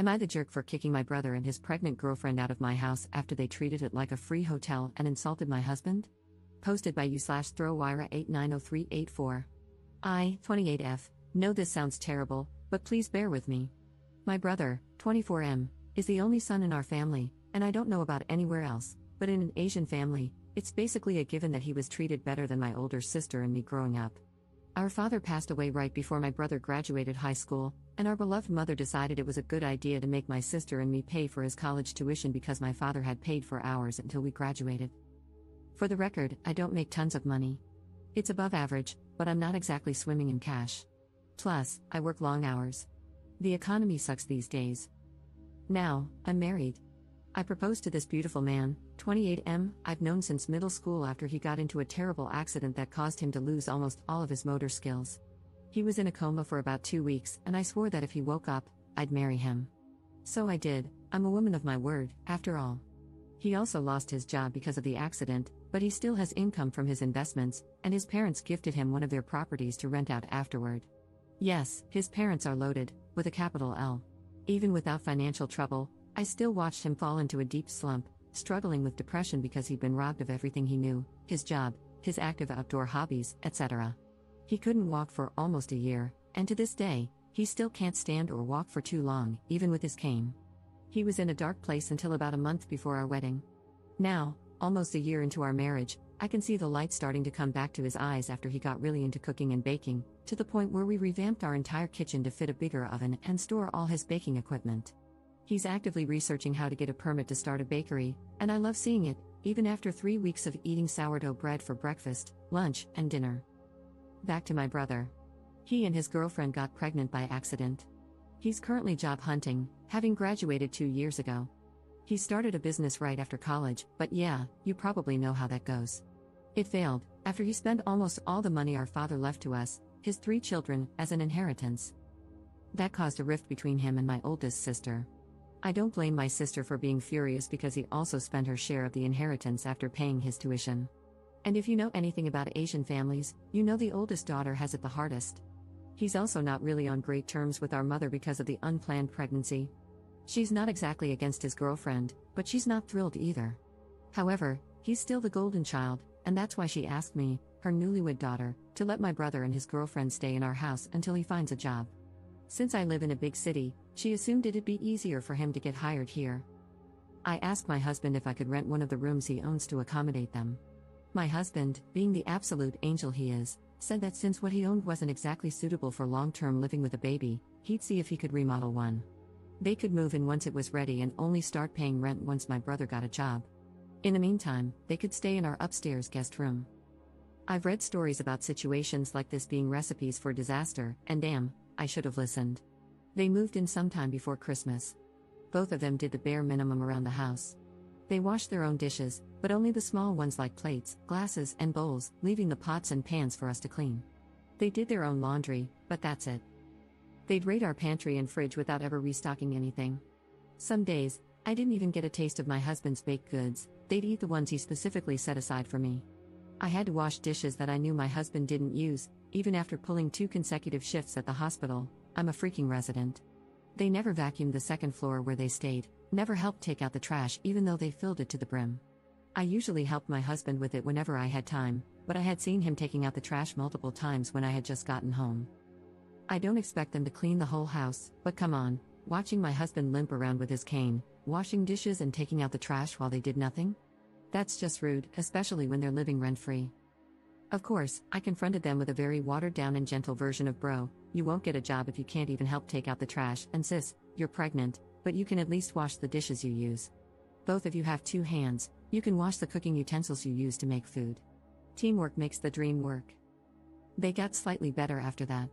Am I the jerk for kicking my brother and his pregnant girlfriend out of my house after they treated it like a free hotel and insulted my husband? Posted by u/throwwira890384. I, 28F, know this sounds terrible, but please bear with me. My brother, 24M, is the only son in our family, and I don't know about anywhere else, but in an Asian family, it's basically a given that he was treated better than my older sister and me growing up. Our father passed away right before my brother graduated high school, and our beloved mother decided it was a good idea to make my sister and me pay for his college tuition because my father had paid for ours until we graduated. For the record, I don't make tons of money. It's above average, but I'm not exactly swimming in cash. Plus, I work long hours. The economy sucks these days. Now, I'm married. I proposed to this beautiful man, 28M, I've known since middle school after he got into a terrible accident that caused him to lose almost all of his motor skills. He was in a coma for about 2 weeks, and I swore that if he woke up, I'd marry him. So I did. I'm a woman of my word, after all. He also lost his job because of the accident, but he still has income from his investments, and his parents gifted him one of their properties to rent out afterward. Yes, his parents are loaded, with a capital L. Even without financial trouble, I still watched him fall into a deep slump, struggling with depression because he'd been robbed of everything he knew, his job, his active outdoor hobbies, etc. He couldn't walk for almost a year, and to this day, he still can't stand or walk for too long, even with his cane. He was in a dark place until about a month before our wedding. Now, almost a year into our marriage, I can see the light starting to come back to his eyes after he got really into cooking and baking, to the point where we revamped our entire kitchen to fit a bigger oven and store all his baking equipment. He's actively researching how to get a permit to start a bakery, and I love seeing it, even after 3 weeks of eating sourdough bread for breakfast, lunch, and dinner. Back to my brother. He and his girlfriend got pregnant by accident. He's currently job hunting, having graduated 2 years ago. He started a business right after college, but yeah, you probably know how that goes. It failed, after he spent almost all the money our father left to us, his 3 children, as an inheritance. That caused a rift between him and my oldest sister. I don't blame my sister for being furious because he also spent her share of the inheritance after paying his tuition. And if you know anything about Asian families, you know the oldest daughter has it the hardest. He's also not really on great terms with our mother because of the unplanned pregnancy. She's not exactly against his girlfriend, but she's not thrilled either. However, he's still the golden child, and that's why she asked me, her newlywed daughter, to let my brother and his girlfriend stay in our house until he finds a job. Since I live in a big city, she assumed it'd be easier for him to get hired here. I asked my husband if I could rent one of the rooms he owns to accommodate them. My husband, being the absolute angel he is, said that since what he owned wasn't exactly suitable for long-term living with a baby, he'd see if he could remodel one. They could move in once it was ready and only start paying rent once my brother got a job. In the meantime, they could stay in our upstairs guest room. I've read stories about situations like this being recipes for disaster, and damn, I should have listened. They moved in sometime before Christmas. Both of them did the bare minimum around the house. They washed their own dishes, but only the small ones like plates, glasses, and bowls, leaving the pots and pans for us to clean. They did their own laundry, but that's it. They'd raid our pantry and fridge without ever restocking anything. Some days, I didn't even get a taste of my husband's baked goods. They'd eat the ones he specifically set aside for me. I had to wash dishes that I knew my husband didn't use, even after pulling 2 consecutive shifts at the hospital. I'm a freaking resident. They never vacuumed the second floor where they stayed, never helped take out the trash even though they filled it to the brim. I usually helped my husband with it whenever I had time, but I had seen him taking out the trash multiple times when I had just gotten home. I don't expect them to clean the whole house, but come on, watching my husband limp around with his cane, washing dishes and taking out the trash while they did nothing? That's just rude, especially when they're living rent-free. Of course, I confronted them with a very watered-down and gentle version of bro, you won't get a job if you can't even help take out the trash, and sis, you're pregnant, but you can at least wash the dishes you use. Both of you have 2 hands, you can wash the cooking utensils you use to make food. Teamwork makes the dream work. They got slightly better after that.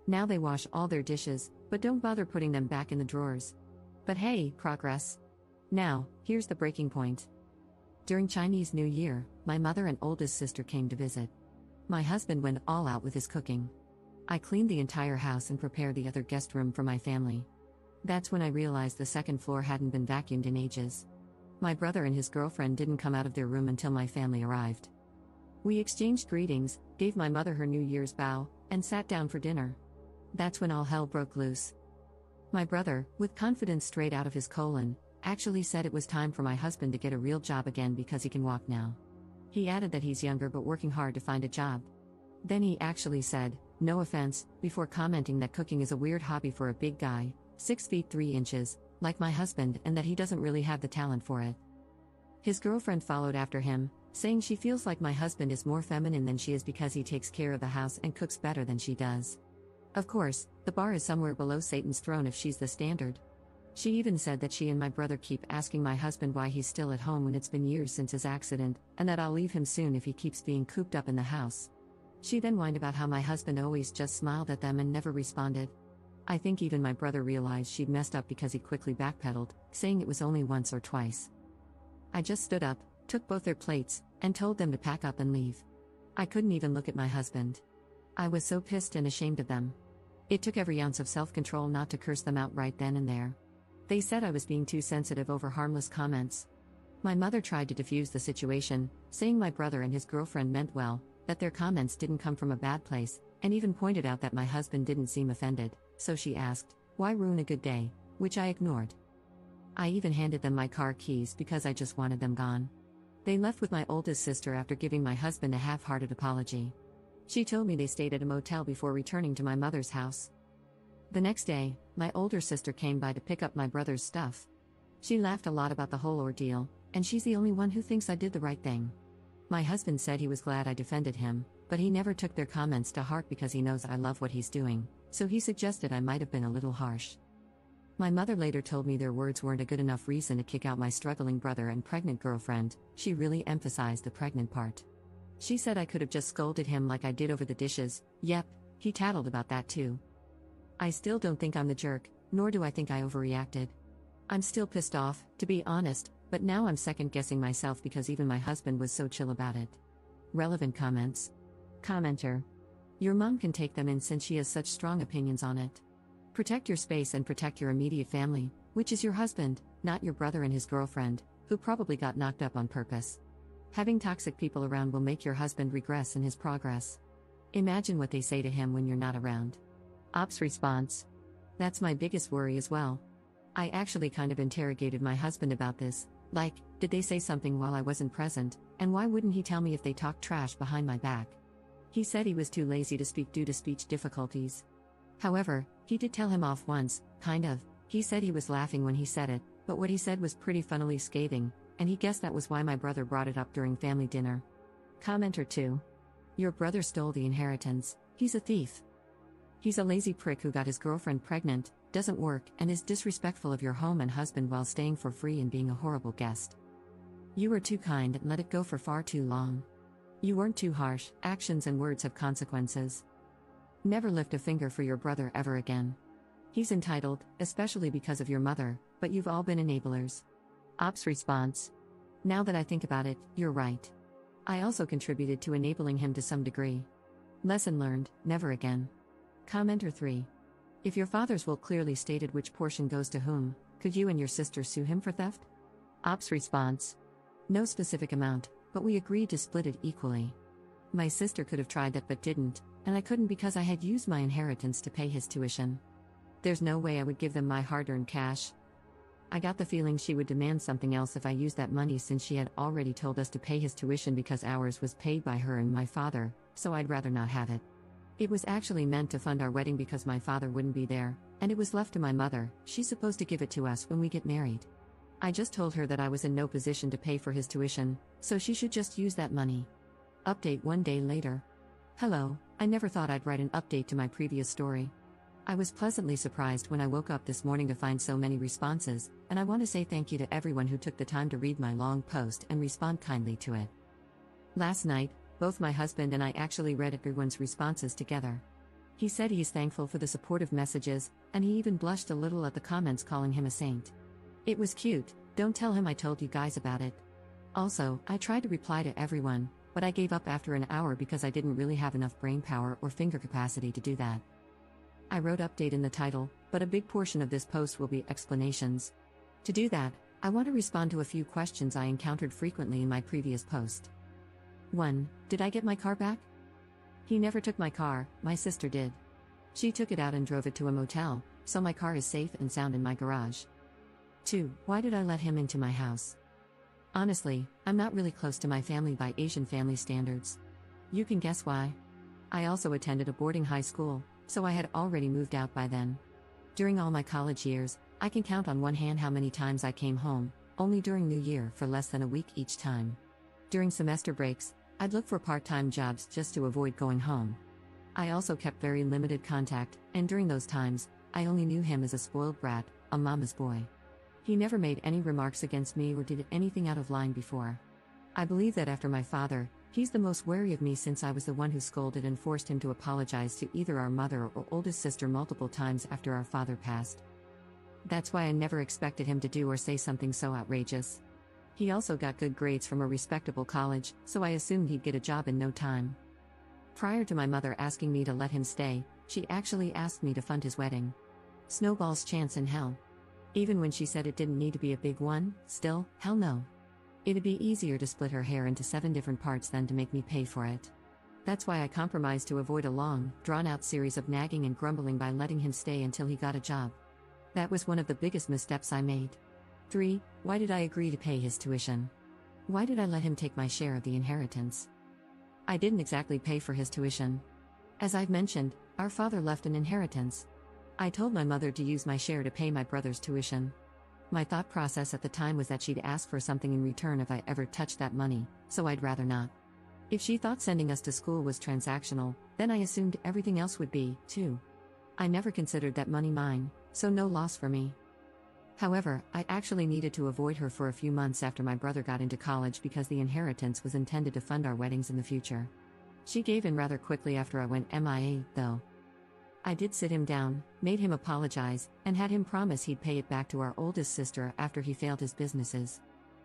Now they wash all their dishes, but don't bother putting them back in the drawers. But hey, progress. Now, here's the breaking point. During Chinese New Year, my mother and oldest sister came to visit. My husband went all out with his cooking. I cleaned the entire house and prepared the other guest room for my family. That's when I realized the second floor hadn't been vacuumed in ages. My brother and his girlfriend didn't come out of their room until my family arrived. We exchanged greetings, gave my mother her New Year's bow, and sat down for dinner. That's when all hell broke loose. My brother, with confidence straight out of his colon, actually said it was time for my husband to get a real job again because he can walk now. He added that he's younger but working hard to find a job. Then he actually said, "No offense," before commenting that cooking is a weird hobby for a big guy, 6 feet 3 inches, like my husband, and that he doesn't really have the talent for it. His girlfriend followed after him, saying she feels like my husband is more feminine than she is because he takes care of the house and cooks better than she does. Of course, the bar is somewhere below Satan's throne if she's the standard. She even said that she and my brother keep asking my husband why he's still at home when it's been years since his accident, and that I'll leave him soon if he keeps being cooped up in the house. She then whined about how my husband always just smiled at them and never responded. I think even my brother realized she'd messed up because he quickly backpedaled, saying it was only once or twice. I just stood up, took both their plates, and told them to pack up and leave. I couldn't even look at my husband. I was so pissed and ashamed of them. It took every ounce of self-control not to curse them out right then and there. They said I was being too sensitive over harmless comments. My mother tried to defuse the situation, saying my brother and his girlfriend meant well, that their comments didn't come from a bad place, and even pointed out that my husband didn't seem offended, so she asked, "Why ruin a good day?" which I ignored. I even handed them my car keys because I just wanted them gone. They left with my oldest sister after giving my husband a half-hearted apology. She told me they stayed at a motel before returning to my mother's house. The next day, my older sister came by to pick up my brother's stuff. She laughed a lot about the whole ordeal, and she's the only one who thinks I did the right thing. My husband said he was glad I defended him, but he never took their comments to heart because he knows I love what he's doing, so he suggested I might have been a little harsh. My mother later told me their words weren't a good enough reason to kick out my struggling brother and pregnant girlfriend. She really emphasized the pregnant part. She said I could have just scolded him like I did over the dishes. Yep, he tattled about that too. I still don't think I'm the jerk, nor do I think I overreacted. I'm still pissed off, to be honest, but now I'm second-guessing myself because even my husband was so chill about it. Relevant comments. Commenter. Your mom can take them in since she has such strong opinions on it. Protect your space and protect your immediate family, which is your husband, not your brother and his girlfriend, who probably got knocked up on purpose. Having toxic people around will make your husband regress in his progress. Imagine what they say to him when you're not around. Ops response. That's my biggest worry as well. I actually kind of interrogated my husband about this, like, did they say something while I wasn't present, and why wouldn't he tell me if they talked trash behind my back? He said he was too lazy to speak due to speech difficulties. However, he did tell him off once, kind of. He said he was laughing when he said it, but what he said was pretty funnily scathing, and he guessed that was why my brother brought it up during family dinner. Commenter 2. Your brother stole the inheritance. He's a thief. He's a lazy prick who got his girlfriend pregnant, doesn't work, and is disrespectful of your home and husband while staying for free and being a horrible guest. You were too kind and let it go for far too long. You weren't too harsh. Actions and words have consequences. Never lift a finger for your brother ever again. He's entitled, especially because of your mother, but you've all been enablers. Ops response. Now that I think about it, you're right. I also contributed to enabling him to some degree. Lesson learned, never again. Commenter 3. If your father's will clearly stated which portion goes to whom, could you and your sister sue him for theft? Ops response. No specific amount, but we agreed to split it equally. My sister could have tried that but didn't, and I couldn't because I had used my inheritance to pay his tuition. There's no way I would give them my hard-earned cash. I got the feeling she would demand something else if I used that money since she had already told us to pay his tuition because ours was paid by her and my father, so I'd rather not have it. It was actually meant to fund our wedding because my father wouldn't be there, and it was left to my mother. She's supposed to give it to us when we get married. I just told her that I was in no position to pay for his tuition, so she should just use that money. Update 1 day later. Hello, I never thought I'd write an update to my previous story. I was pleasantly surprised when I woke up this morning to find so many responses, and I want to say thank you to everyone who took the time to read my long post and respond kindly to it. Last night, both my husband and I actually read everyone's responses together. He said he's thankful for the supportive messages, and he even blushed a little at the comments calling him a saint. It was cute. Don't tell him I told you guys about it. Also, I tried to reply to everyone, but I gave up after an hour because I didn't really have enough brain power or finger capacity to do that. I wrote update in the title, but a big portion of this post will be explanations. To do that, I want to respond to a few questions I encountered frequently in my previous post. 1. Did I get my car back? He never took my car, my sister did. She took it out and drove it to a motel, so my car is safe and sound in my garage. 2. Why did I let him into my house? Honestly, I'm not really close to my family by Asian family standards. You can guess why. I also attended a boarding high school, so I had already moved out by then. During all my college years, I can count on one hand how many times I came home, only during New Year for less than a week each time. During semester breaks, I'd look for part-time jobs just to avoid going home. I also kept very limited contact, and during those times, I only knew him as a spoiled brat, a mama's boy. He never made any remarks against me or did anything out of line before. I believe that after my father, he's the most wary of me since I was the one who scolded and forced him to apologize to either our mother or oldest sister multiple times after our father passed. That's why I never expected him to do or say something so outrageous. He also got good grades from a respectable college, so I assumed he'd get a job in no time. Prior to my mother asking me to let him stay, she actually asked me to fund his wedding. Snowball's chance in hell. Even when she said it didn't need to be a big one, still, hell no. It'd be easier to split her hair into 7 different parts than to make me pay for it. That's why I compromised to avoid a long, drawn-out series of nagging and grumbling by letting him stay until he got a job. That was one of the biggest missteps I made. 3. Why did I agree to pay his tuition? Why did I let him take my share of the inheritance? I didn't exactly pay for his tuition. As I've mentioned, our father left an inheritance. I told my mother to use my share to pay my brother's tuition. My thought process at the time was that she'd ask for something in return if I ever touched that money, so I'd rather not. If she thought sending us to school was transactional, then I assumed everything else would be, too. I never considered that money mine, so no loss for me. However, I actually needed to avoid her for a few months after my brother got into college because the inheritance was intended to fund our weddings in the future. She gave in rather quickly after I went MIA, though. I did sit him down, made him apologize, and had him promise he'd pay it back to our oldest sister after he failed his businesses.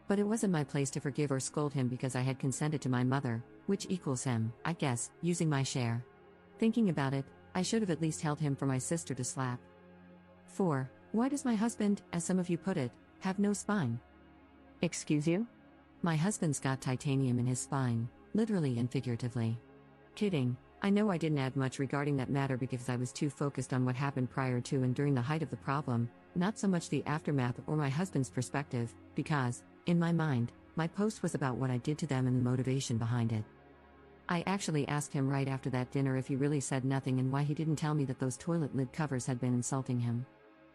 But it wasn't my place to forgive or scold him because I had consented to my mother, which equals him, I guess, using my share. Thinking about it, I should have at least held him for my sister to slap. 4. Why does my husband, as some of you put it, have no spine? Excuse you? My husband's got titanium in his spine, literally and figuratively. Kidding. I know I didn't add much regarding that matter because I was too focused on what happened prior to and during the height of the problem, not so much the aftermath or my husband's perspective, because, in my mind, my post was about what I did to them and the motivation behind it. I actually asked him right after that dinner if he really said nothing and why he didn't tell me that those toilet lid covers had been insulting him.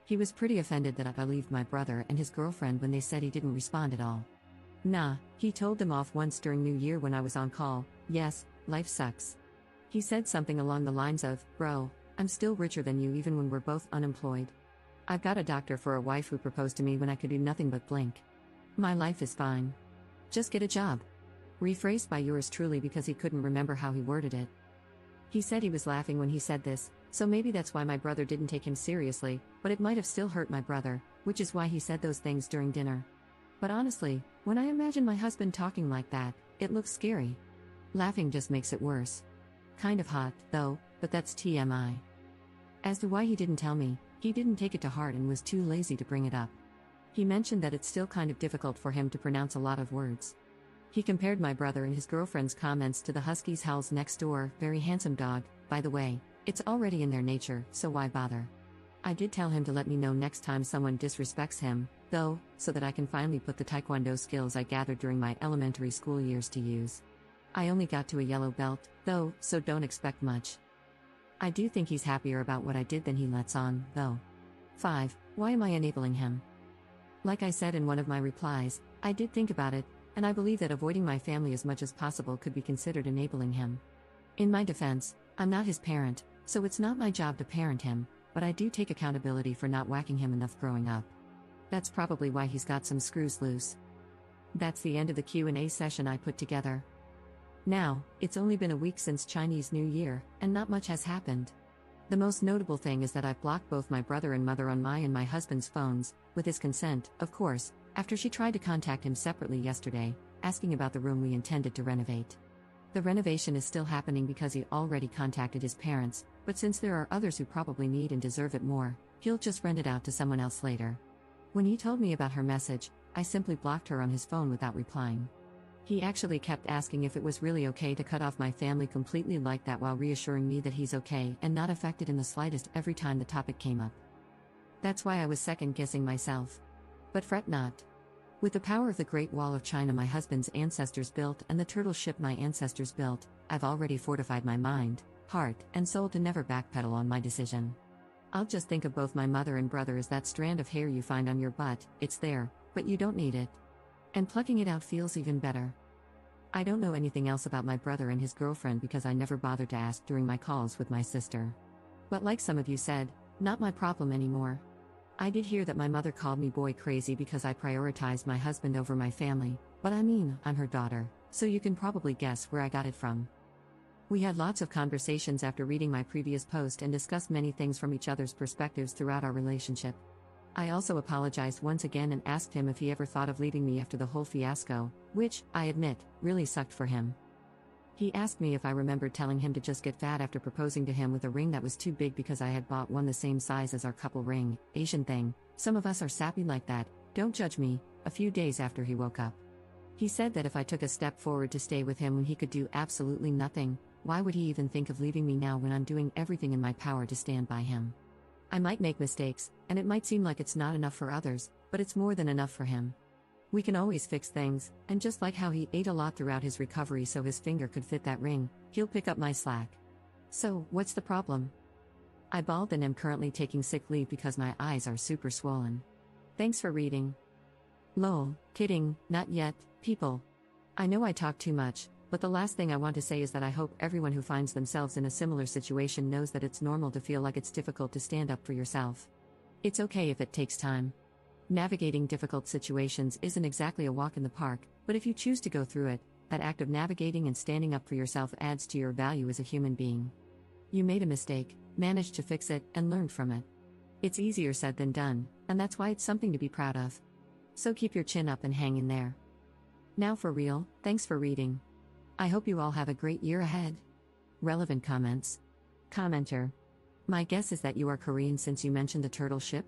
He was pretty offended that I believed my brother and his girlfriend when they said he didn't respond at all. Nah, he told them off once during New Year when I was on call. Yes, life sucks. He said something along the lines of, "Bro, I'm still richer than you even when we're both unemployed. I've got a doctor for a wife who proposed to me when I could do nothing but blink. My life is fine. Just get a job." Rephrased by yours truly because he couldn't remember how he worded it. He said he was laughing when he said this, so maybe that's why my brother didn't take him seriously, but it might have still hurt my brother, which is why he said those things during dinner. But honestly, when I imagine my husband talking like that, it looks scary. Laughing just makes it worse. Kind of hot, though, but that's TMI. As to why he didn't tell me, he didn't take it to heart and was too lazy to bring it up. He mentioned that it's still kind of difficult for him to pronounce a lot of words. He compared my brother and his girlfriend's comments to the Husky's Howl's next door, very handsome dog. By the way, it's already in their nature, so why bother? I did tell him to let me know next time someone disrespects him, though, so that I can finally put the Taekwondo skills I gathered during my elementary school years to use. I only got to a yellow belt, though, so don't expect much. I do think he's happier about what I did than he lets on, though. 5. Why am I enabling him? Like I said in one of my replies, I did think about it, and I believe that avoiding my family as much as possible could be considered enabling him. In my defense, I'm not his parent, so it's not my job to parent him, but I do take accountability for not whacking him enough growing up. That's probably why he's got some screws loose. That's the end of the Q&A session I put together. Now, it's only been a week since Chinese New Year, and not much has happened. The most notable thing is that I've blocked both my brother and mother on my and my husband's phones, with his consent, of course, after she tried to contact him separately yesterday, asking about the room we intended to renovate. The renovation is still happening because he already contacted his parents, but since there are others who probably need and deserve it more, he'll just rent it out to someone else later. When he told me about her message, I simply blocked her on his phone without replying. He actually kept asking if it was really okay to cut off my family completely like that while reassuring me that he's okay and not affected in the slightest every time the topic came up. That's why I was second guessing myself. But fret not. With the power of the Great Wall of China my husband's ancestors built and the turtle ship my ancestors built, I've already fortified my mind, heart, and soul to never backpedal on my decision. I'll just think of both my mother and brother as that strand of hair you find on your butt. It's there, but you don't need it. And plucking it out feels even better. I don't know anything else about my brother and his girlfriend because I never bothered to ask during my calls with my sister. But like some of you said, not my problem anymore. I did hear that my mother called me boy crazy because I prioritized my husband over my family, but I mean, I'm her daughter, so you can probably guess where I got it from. We had lots of conversations after reading my previous post and discussed many things from each other's perspectives throughout our relationship. I also apologized once again and asked him if he ever thought of leaving me after the whole fiasco, which, I admit, really sucked for him. He asked me if I remembered telling him to just get fat after proposing to him with a ring that was too big because I had bought one the same size as our couple ring. Asian thing, some of us are sappy like that, don't judge me, a few days after he woke up. He said that if I took a step forward to stay with him when he could do absolutely nothing, why would he even think of leaving me now when I'm doing everything in my power to stand by him? I might make mistakes, and it might seem like it's not enough for others, but it's more than enough for him. We can always fix things, and just like how he ate a lot throughout his recovery so his finger could fit that ring, he'll pick up my slack. So, what's the problem? I bawled and am currently taking sick leave because my eyes are super swollen. Thanks for reading. Lol, kidding, not yet, people. I know I talk too much, but the last thing I want to say is that I hope everyone who finds themselves in a similar situation knows that it's normal to feel like it's difficult to stand up for yourself. It's okay if it takes time. Navigating difficult situations isn't exactly a walk in the park, but if you choose to go through it, that act of navigating and standing up for yourself adds to your value as a human being. You made a mistake, managed to fix it, and learned from it. It's easier said than done, and that's why it's something to be proud of. So keep your chin up and hang in there. Now for real, thanks for reading. I hope you all have a great year ahead. Relevant comments. Commenter. My guess is that you are Korean since you mentioned the turtle ship?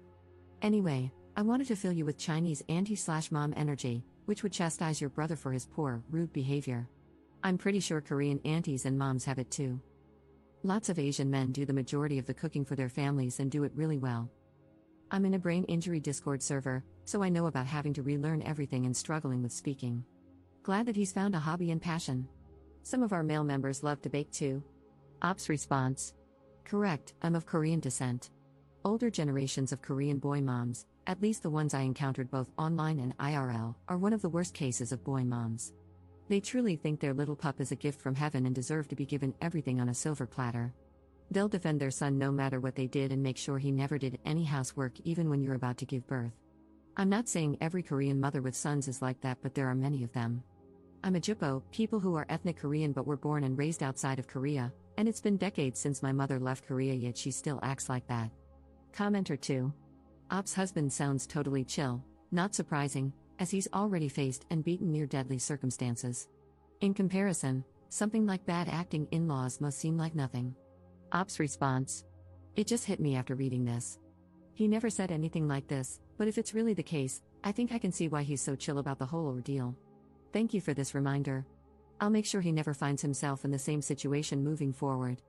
Anyway, I wanted to fill you with Chinese auntie/mom energy, which would chastise your brother for his poor, rude behavior. I'm pretty sure Korean aunties and moms have it too. Lots of Asian men do the majority of the cooking for their families and do it really well. I'm in a brain injury Discord server, so I know about having to relearn everything and struggling with speaking. Glad that he's found a hobby and passion. Some of our male members love to bake too. Ops response. Correct, I'm of Korean descent. Older generations of Korean boy moms, at least the ones I encountered both online and IRL, are one of the worst cases of boy moms. They truly think their little pup is a gift from heaven and deserve to be given everything on a silver platter. They'll defend their son no matter what they did and make sure he never did any housework even when you're about to give birth. I'm not saying every Korean mother with sons is like that, but there are many of them. I'm a Jippo, people who are ethnic Korean but were born and raised outside of Korea, and it's been decades since my mother left Korea yet she still acts like that. Commenter 2. Op's husband sounds totally chill, not surprising, as he's already faced and beaten near deadly circumstances. In comparison, something like bad acting in-laws must seem like nothing. Op's response. It just hit me after reading this. He never said anything like this, but if it's really the case, I think I can see why he's so chill about the whole ordeal. Thank you for this reminder. I'll make sure he never finds himself in the same situation moving forward.